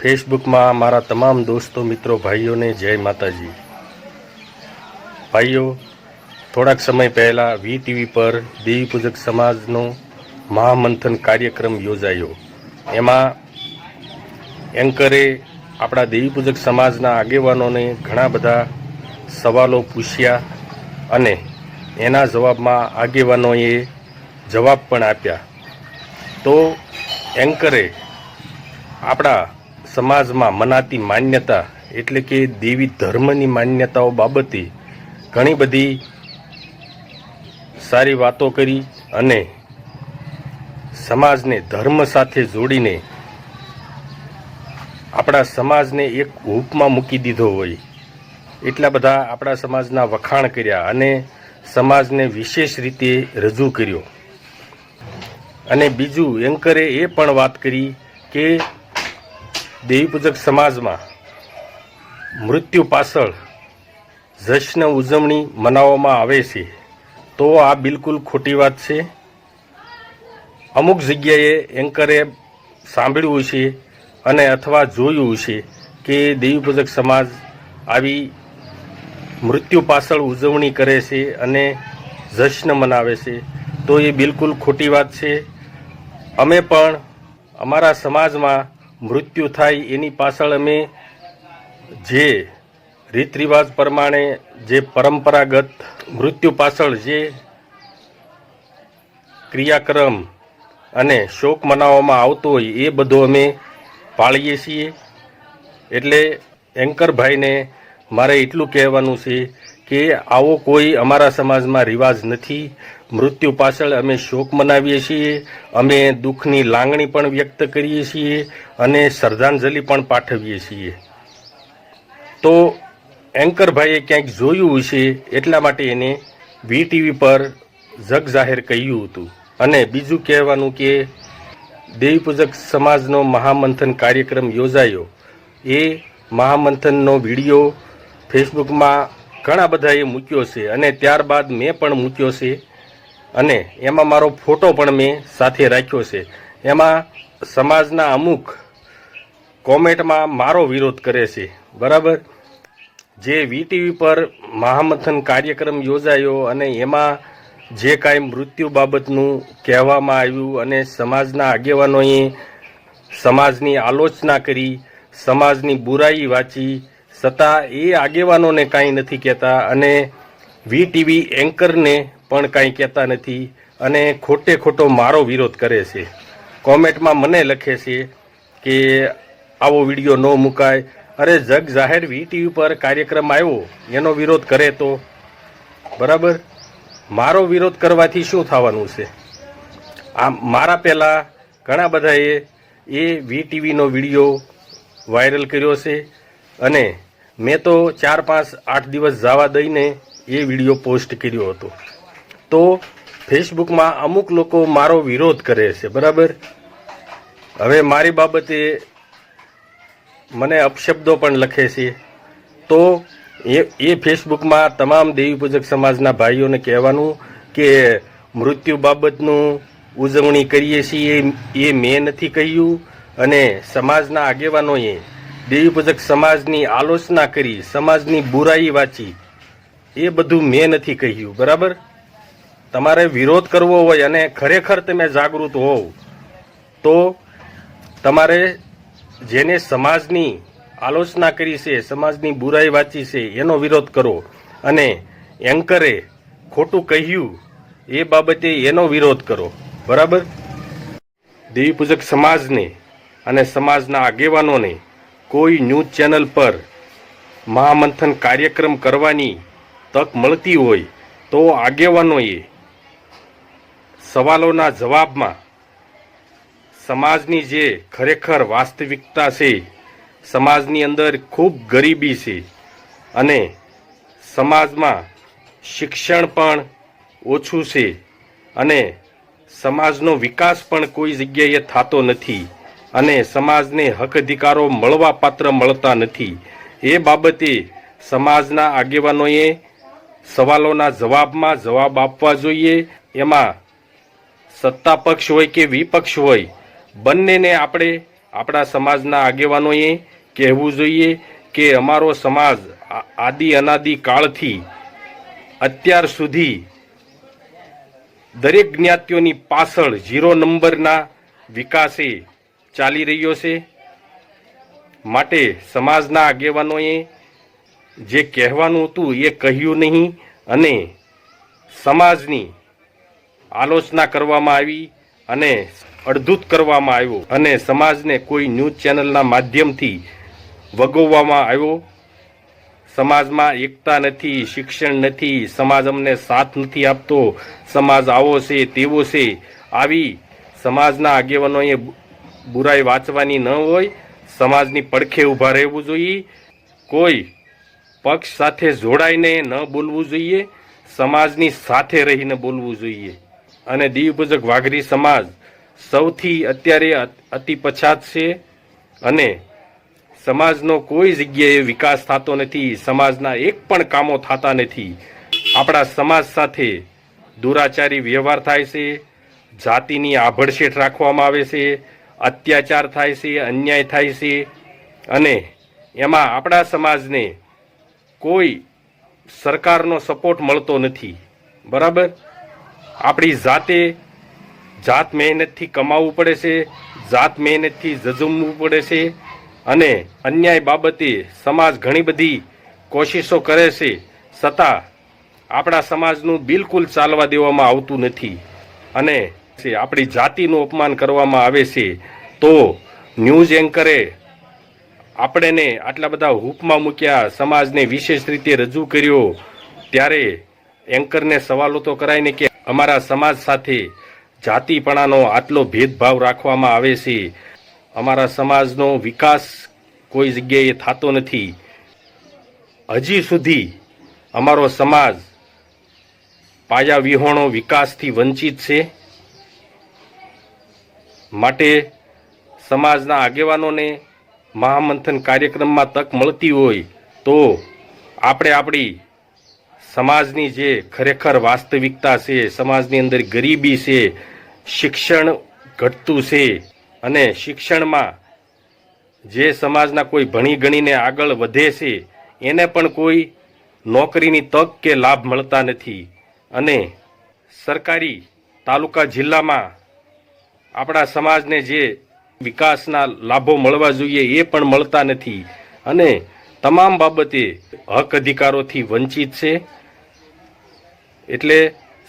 ફેસબુકમાં મારા તમામ દોસ્તો મિત્રો ભાઈઓને જય માતાજી। ભાઈઓ, થોડાક સમય પહેલાં વીટીવી પર દેવી પૂજક સમાજનો મહામંથન કાર્યક્રમ યોજાયો। એમાં એન્કરે આપણા દેવી પૂજક સમાજના આગેવાનોને ઘણા બધા સવાલો પૂછ્યા અને એના જવાબમાં આગેવાનોએ જવાબ પણ આપ્યા। તો એન્કરે આપણા સમાજમાં મનાતી માન્યતા એટલે કે દેવી ધર્મની માન્યતાઓ બાબતે ઘણી બધી સારી વાતો કરી અને સમાજને ધર્મ સાથે જોડીને આપણા સમાજને એક હૂંફમાં મૂકી દીધો હોય એટલા બધા આપણા સમાજના વખાણ કર્યા અને સમાજને વિશેષ રીતે રજૂ કર્યો। અને બીજું એન્કરે એ પણ વાત કરી કે દેવી પૂજક સમાજમાં મૃત્યુ પાછળ જશ્ન ઉજવણી મનાવવામાં આવે છે, તો આ બિલકુલ ખોટી વાત છે। અમુક જગ્યાએ એન્કરે સાંભળ્યું છે અને અથવા જોયું છે કે દેવી પૂજક સમાજ આવી મૃત્યુ પાછળ ઉજવણી કરે છે અને જશ્ન મનાવે છે, તો એ બિલકુલ ખોટી વાત છે। અમે પણ અમારા સમાજમાં મૃત્યુ થાય એની પાછળ અમે જે રીત રિવાજ પ્રમાણે જે પરંપરાગત મૃત્યુ પાછળ જે ક્રિયાક્રમ અને શોક મનાવવામાં આવતો હોય એ બધો અમે પાળીએ છીએ। એટલે એન્કરભાઈને મારે એટલું કહેવાનું છે કે આવો કોઈ અમારા સમાજમાં રિવાજ નથી। મૃત્યુ પાછળ અમે શોક મનાવીએ છીએ, અમે દુઃખની લાગણી પણ વ્યક્ત કરીએ છીએ અને શ્રદ્ધાંજલિ પણ પાઠવીએ છીએ। તો એન્કરભાઈએ ક્યાંક જોયું હશે એટલા માટે એને વીટીવી પર જગ જાહેર કહ્યું હતું। અને બીજું કહેવાનું કે દેવી પૂજક સમાજનો મહામંથન કાર્યક્રમ યોજાયો, એ મહામંથનનો વિડીયો ફેસબુકમાં ઘણા બધાએ મૂક્યો છે અને ત્યારબાદ મેં પણ મૂક્યો છે અને એમાં મારો ફોટો પણ મેં સાથે રાખ્યો છે। એમાં સમાજના અમુક કોમેન્ટમાં મારો વિરોધ કરે છે, બરાબર। જે વીટીવી પર મહામંથન કાર્યક્રમ યોજાયો અને એમાં જે કાંઈ મૃત્યુ બાબતનું કહેવામાં આવ્યું અને સમાજના આગેવાનોએ સમાજની આલોચના કરી, સમાજની બુરાઈ વાંચી, છતાં એ આગેવાનોને કાંઈ નથી કહેતા અને વીટીવી એન્કરને પણ કાંઈ કહેતા નથી અને ખોટે ખોટો મારો વિરોધ કરે છે। કોમેન્ટમાં મને લખે છે કે આવો વિડીયો ન મુકાય। અરે જગ જાહેર વીટીવી પર કાર્યક્રમ આવ્યો એનો વિરોધ કરે તો બરાબર, મારો વિરોધ કરવાથી શું થવાનું છે? આ મારા પહેલાં ઘણા બધાએ એ વીટીવીનો વિડીયો વાયરલ કર્યો છે અને મેં તો 4, 5, 8 દિવસ જવા દઈને એ વિડીયો પોસ્ટ કર્યો હતો। તો ફેસબુકમાં અમુક લોકો મારો વિરોધ કરે છે, બરાબર। હવે મારી બાબતે મને અપશબ્દો પણ લખે છે, તો એ ફેસબુકમાં તમામ દેવી પૂજક સમાજના ભાઈઓને કહેવાનું કે મૃત્યુ બાબતનું ઉજવણી કરીએ છીએ એ મેં નથી કહ્યું અને સમાજના આગેવાનોએ દેવી પૂજક સમાજની આલોચના કરી, સમાજની બુરાઈ વાંચી, એ બધું મેં નથી કહ્યું, બરાબર। તમારે વિરોધ કરવો હોય અને ખરેખર તમે જાગૃત હોવ તો તમારે જેને સમાજની આલોચના કરી છે, સમાજની બુરાઈ વાંચી છે, એનો વિરોધ કરો અને એન્કરે ખોટું કહ્યું એ બાબતે એનો વિરોધ કરો, બરાબર। દેવી પૂજક સમાજને અને સમાજના આગેવાનોને કોઈ ન્યૂઝ ચેનલ પર મહામંથન કાર્યક્રમ કરવાની તક મળતી હોય તો આગેવાનોએ સવાલોના જવાબમાં સમાજની જે ખરેખર વાસ્તવિકતા છે, સમાજની અંદર ખૂબ ગરીબી છે અને સમાજમાં શિક્ષણ પણ ઓછું છે અને સમાજનો વિકાસ પણ કોઈ જગ્યાએ થતો નથી અને સમાજને હક અધિકારો મળવા પાત્ર મળતા નથી, એ બાબતે સમાજના આગેવાનોએ સવાલોના જવાબમાં જવાબ આપવા જોઈએ। એમાં સત્તા પક્ષ હોય કે વિપક્ષ હોય, બંનેને આપણે આપણા સમાજના આગેવાનોએ કહેવું જોઈએ કે અમારો સમાજ આદિ અનાદિ કાળથી અત્યાર સુધી દરેક જ્ઞાતિઓની પાછળ 0 નંબરના વિકાસે ચાલી રહ્યો છે। માટે સમાજના આગેવાનોએ જે કહેવાનું હતું એ કહ્યું નહીં અને સમાજની આલોચના કરવામાં આવી અને અડધૂત કરવામાં આવ્યો અને સમાજને કોઈ ન્યૂઝ ચેનલના માધ્યમથી વગોવવામાં આવ્યો। સમાજમાં એકતા નથી, શિક્ષણ નથી, સમાજ અમને સાથ નથી આપતો, સમાજ આવો છે તેવો છે, આવી સમાજના આગેવાનોએ બુરાઈ વાંચવાની ન હોય। સમાજની પડખે ઊભા રહેવું જોઈએ, કોઈ પક્ષ સાથે જોડાઈને ન બોલવું જોઈએ, સમાજની સાથે રહીને બોલવું જોઈએ। અને દીવ પૂજક વાઘરી સમાજ સૌથી અત્યારે અતિ પછાત છે અને સમાજનો કોઈ જગ્યાએ વિકાસ થતો નથી, સમાજના એક પણ કામો થતા નથી। આપણા સમાજ સાથે દુરાચારી વ્યવહાર થાય છે, જાતિની આભડશેઠ રાખવામાં આવે છે, અત્યાચાર થાય છે, અન્યાય થાય છે અને એમાં આપણા સમાજને કોઈ સરકારનો સપોર્ટ મળતો નથી। બરાબર, આપણી જાત મહેનતથી કમાવવું પડે છે, જાત મહેનતથી જજુમવું પડે છે અને અન્યાય બાબતે સમાજ ઘણી બધી કોશિશો કરે છે, છતાં આપણા સમાજનું બિલકુલ ચાલવા દેવામાં આવતું નથી અને આપણી જાતિનું અપમાન કરવામાં આવે છે। તો ન્યૂઝ એન્કરે આપણને આટલા બધા હૂપમાં મૂક્યા, સમાજને વિશેષ રીતે રજૂ કર્યો, ત્યારે એન્કરને સવાલો તો કરાય ને કે અમારા સમાજ સાથે જાતિપણાનો આટલો ભેદભાવ રાખવામાં આવે છે, અમારા સમાજનો વિકાસ કોઈ જગ્યાએ થતો નથી, હજી સુધી અમારો સમાજ પાયા વિહોણો વિકાસથી વંચિત છે। માટે સમાજના આગેવાનોને મહામંથન કાર્યક્રમમાં તક મળતી હોય તો આપણે આપણી સમાજની જે ખરેખર વાસ્તવિકતા છે, સમાજની અંદર ગરીબી છે, શિક્ષણ ઘટતું છે અને શિક્ષણમાં જે સમાજના કોઈ ભણી ગણીને આગળ વધે છે એને પણ કોઈ નોકરીની તક કે લાભ મળતા નથી અને સરકારી તાલુકા જિલ્લામાં આપણા સમાજને જે વિકાસના લાભો મળવા જોઈએ એ પણ મળતા નથી અને તમામ બાબતે હક અધિકારોથી વંચિત છે। એટલે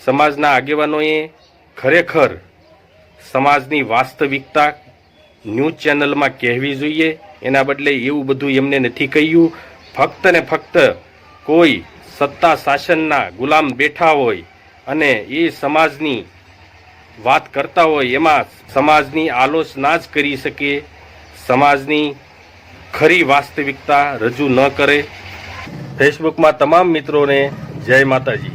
સમાજના આગેવાનોએ ખરેખર સમાજની વાસ્તવિકતા ન્યૂઝ ચેનલમાં કહેવી જોઈએ, એના બદલે એવું બધું એમને નથી કહ્યું। ફક્ત ને ફક્ત કોઈ સત્તા શાસનના ગુલામ બેઠા હોય અને એ સમાજની વાત કરતા હોય એમાં સમાજની આલોચના જ કરી શકે, સમાજની ખરી વાસ્તવિકતા રજૂ ન કરે। ફેસબુકમાં તમામ મિત્રોને જય માતાજી।